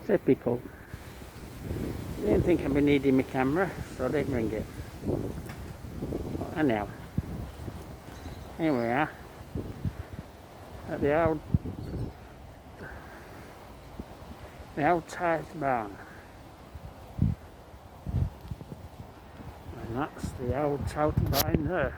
Typical. Didn't think I'd be needing my camera, so I didn't bring it. Anyhow, here we are at the old Tithe barn. And that's the old Tithe barn there.